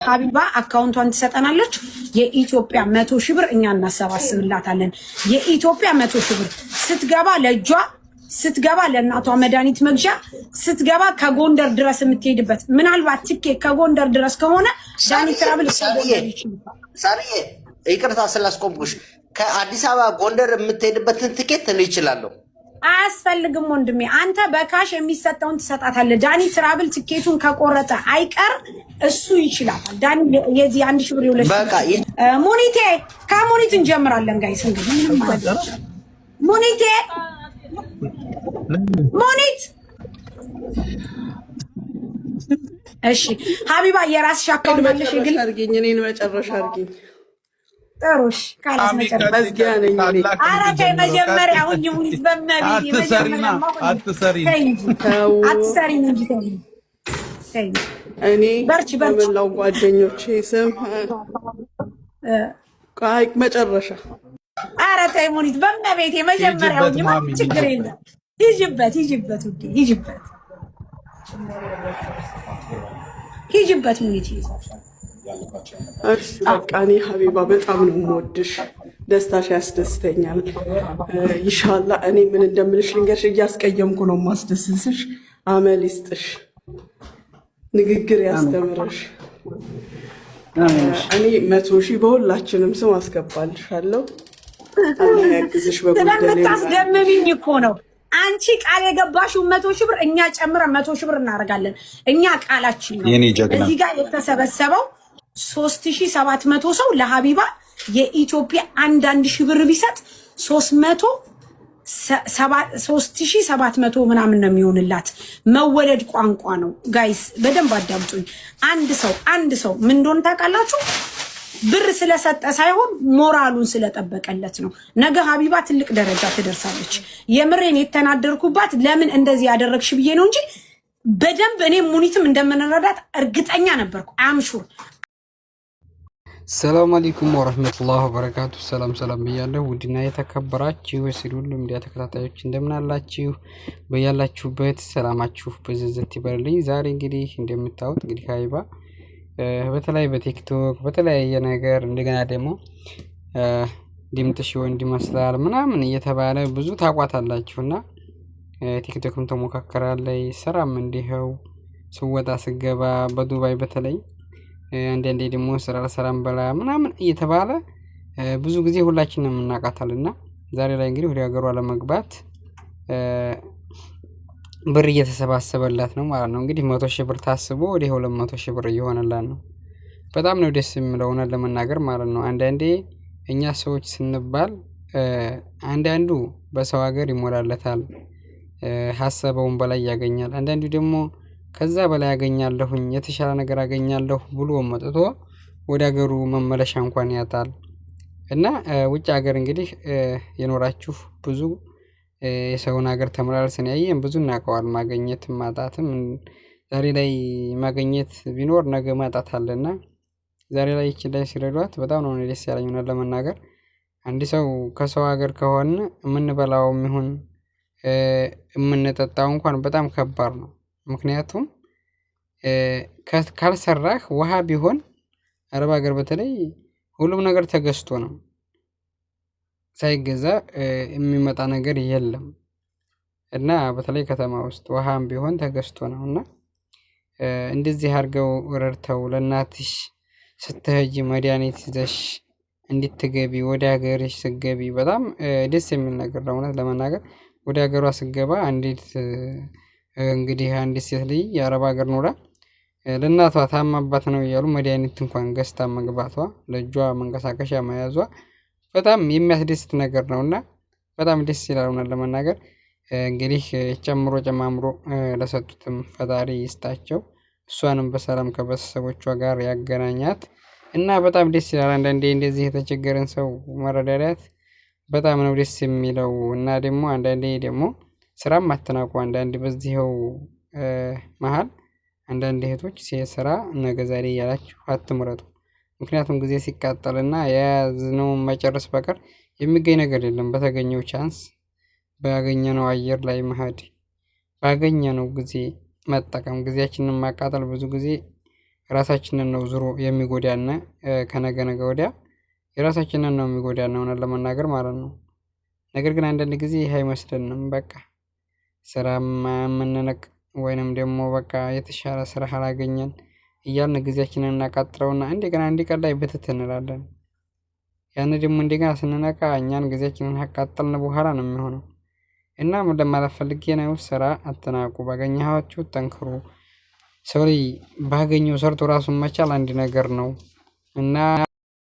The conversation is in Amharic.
ሀቢባ አካውንቷን ትሰጠናለች። የኢትዮጵያ 100,000 ብር እኛ እናሰባስብላታለን። የኢትዮጵያ 100,000 ብር ስትገባ ለእጇ ስትገባ ለእናቷ መድኃኒት መግዣ ስትገባ ከጎንደር ድረስ የምትሄድበት ምናልባት ትኬት ከጎንደር ድረስ ከሆነ ዳኒ ትራቭል ሳሪዬ ይቅርታ ስላስቆምኩሽ ከአዲስ አበባ ጎንደር የምትሄድበትን ትኬት እኔ እችላለሁ። አያስፈልግም ወንድሜ፣ አንተ በካሽ የሚሰጠውን ትሰጣታለህ። ዳኒ ትራቭል ትኬቱን ከቆረጠ አይቀር እሱ ይችላል። ዳኒ የዚህ 1,000 ብር ይውለሽ። በቃ ሙኒቴ ከሙኒት እንጀምራለን ጋይስ። እንግዲህ ምንም ማለት ነው። ሙኒቴ ሙኒት እሺ፣ ሀቢባ የራስሽ አካውንት አለሽ? ይግል አርጊኝ፣ እኔን መጨረሻ አርጊኝ። ጥሩሽ ካላስ መጨረሻ ነኝ። ኧረ ተይ መጀመሪያ ሁኚ ሙኒት። በመቤት አትሰሪና አትሰሪ እንጂ ተይ። እኔ በርቺ በመላው ጓደኞቼ ስም ቃይ መጨረሻ። ኧረ ተይ ሙኒት በመቤት መጀመሪያ ሁኚ። ምንም ችግር የለም። ሂጂበት ውዴ ሂጂበት ሙኒት። እሺ በቃ እኔ ሀቢባ በጣም ነው የምወድሽ፣ ደስታሽ ያስደስተኛል። ኢንሻአላህ እኔ ምን እንደምልሽ ልንገርሽ፣ እያስቀየምኩ ነው ማስደስስሽ። አመል ይስጥሽ፣ ንግግር ያስተምርሽ። እኔ 100,000 በሁላችንም ስም አስገባልሻለሁ። አላህ ያግዝሽ። ስለምታስደምሚኝ እኮ ነው አንቺ ቃል የገባሽው 100,000 ብር እኛ ጨምረን 100,000 ብር እናደርጋለን። እኛ ቃላችን ነው። እዚህ ጋር የተሰበሰበው 3,700 ሰው ለሀቢባ የኢትዮጵያ 1,000 ብር ቢሰጥ 3,700 ምናምን ነው የሚሆንላት። መወለድ ቋንቋ ነው ጋይስ፣ በደንብ አዳምጡኝ። አንድ ሰው ምን እንደሆነ ታውቃላችሁ? ብር ስለሰጠ ሳይሆን ሞራሉን ስለጠበቀለት ነው። ነገ ሀቢባ ትልቅ ደረጃ ትደርሳለች። የምሬን የተናደርኩባት ለምን እንደዚህ ያደረግሽ ብዬ ነው እንጂ በደንብ እኔ ሙኒትም እንደምንረዳት እርግጠኛ ነበርኩ። አምሹር። ሰላም አለይኩም ወራህመቱላሂ ወበረካቱ። ሰላም ብያለሁ። ውድና የተከበራችሁ የሲዲ ሁሉ ሚዲያ ተከታታዮች እንደምን አላችሁ? በያላችሁበት ሰላማችሁ በዝዝት ይበልልኝ። ዛሬ እንግዲህ እንደምታዩት እንግዲህ ሀቢባ በተለይ በቲክቶክ በተለያየ ነገር እንደገና ደግሞ ድምጥሽ ወንድ ይመስላል ምናምን እየተባለ ብዙ ታቋታላችሁና ቲክቶክም ተሞካከራለች፣ ስራም እንዲኸው ስወጣ ስገባ በዱባይ በተለይ አንዳንዴ ደግሞ ስራ ለሰራም በላ ምናምን እየተባለ ብዙ ጊዜ ሁላችንም እናውቃታልና ዛሬ ላይ እንግዲህ ወደ ሀገሯ ለመግባት ብር እየተሰባሰበላት ነው ማለት ነው። እንግዲህ 100,000 ብር ታስቦ ወደ 200,000 ብር እየሆነላት ነው። በጣም ነው ደስ የሚለው ለመናገር ማለት ነው። አንዳንዴ እኛ ሰዎች ስንባል አንዳንዱ በሰው ሀገር ይሞላለታል፣ ሀሳበውን በላይ ያገኛል። አንዳንዱ ደግሞ ከዛ በላይ ያገኛለሁኝ የተሻለ ነገር አገኛለሁ ብሎ መጥቶ ወደ ሀገሩ መመለሻ እንኳን ያጣል። እና ውጭ ሀገር እንግዲህ የኖራችሁ ብዙ የሰውን ሀገር ተመላልሰን ያየን ብዙ እናውቀዋል። ማግኘትም ማጣትም ዛሬ ላይ ማግኘት ቢኖር ነገ ማጣት አለና ዛሬ ላይ እቺ ላይ ሲረዷት በጣም ነው ደስ ያለኝ ለመናገር። አንድ ሰው ከሰው ሀገር ከሆነ የምንበላውም ይሁን የምንጠጣው እንኳን በጣም ከባድ ነው። ምክንያቱም ካልሰራህ ውሃ ቢሆን አረብ ሀገር በተለይ ሁሉም ነገር ተገዝቶ ነው፣ ሳይገዛ የሚመጣ ነገር የለም። እና በተለይ ከተማ ውስጥ ውሃም ቢሆን ተገዝቶ ነው። እና እንደዚህ አድርገው ረድተው ለእናትሽ ስትሄጂ መድኃኒት ይዘሽ እንድትገቢ ወደ ሀገርሽ ስትገቢ በጣም ደስ የሚል ነገር ነው። እውነት ለመናገር ወደ ሀገሯ ስትገባ አንዲት ሴት ልጅ የአረብ ሀገር ኖራ ለእናቷ ታማባት ነው እያሉ መድኃኒት እንኳን ገዝታ መግባቷ ለእጇ መንቀሳቀሻ መያዟ በጣም የሚያስደስት ነገር ነውና በጣም ደስ ይላል። እውነት ለመናገር እንግዲህ ጨማምሮ ለሰጡትም ፈጣሪ ይስጣቸው፣ እሷንም በሰላም ከቤተሰቦቿ ጋር ያገናኛት እና በጣም ደስ ይላል። አንዳንዴ እንደዚህ የተቸገረን ሰው መረዳዳት በጣም ነው ደስ የሚለው። እና ደግሞ አንዳንዴ ደግሞ ስራም አትናቁ። አንዳንድ በዚህው መሀል አንዳንድ እህቶች ስራ ነገ ዛሬ እያላችሁ አትምረጡ። ምክንያቱም ጊዜ ሲቃጠልና የያዝነውን መጨረስ በቀር የሚገኝ ነገር የለም። በተገኘው ቻንስ ባገኘነው አየር ላይ መሄድ፣ ባገኘነው ጊዜ መጠቀም። ጊዜያችንን ማቃጠል ብዙ ጊዜ ራሳችንን ነው ዙሮ የሚጎዳና ከነገ ነገ ወዲያ የራሳችንን ነው የሚጎዳና ሆነ ለመናገር ማለት ነው። ነገር ግን አንዳንድ ጊዜ ይሄ አይመስለንም። በቃ ስራ የምንነቅ ወይንም ደግሞ በቃ የተሻለ ስራ አላገኘን እያልን ጊዜያችንን እናቃጥለውና እንደገና አንድ ቀን ላይ ብትት እንላለን። ያን ደግሞ እንደገና ስንነቃ እኛን ጊዜያችንን ካቃጠልን በኋላ ነው የሚሆነው። እና ምን ለማለት ፈልጌ ነው፣ ስራ አትናቁ፣ ባገኘኋችሁ ጠንክሩ። ሰው ባገኘው ሰርቶ ራሱን መቻል አንድ ነገር ነው እና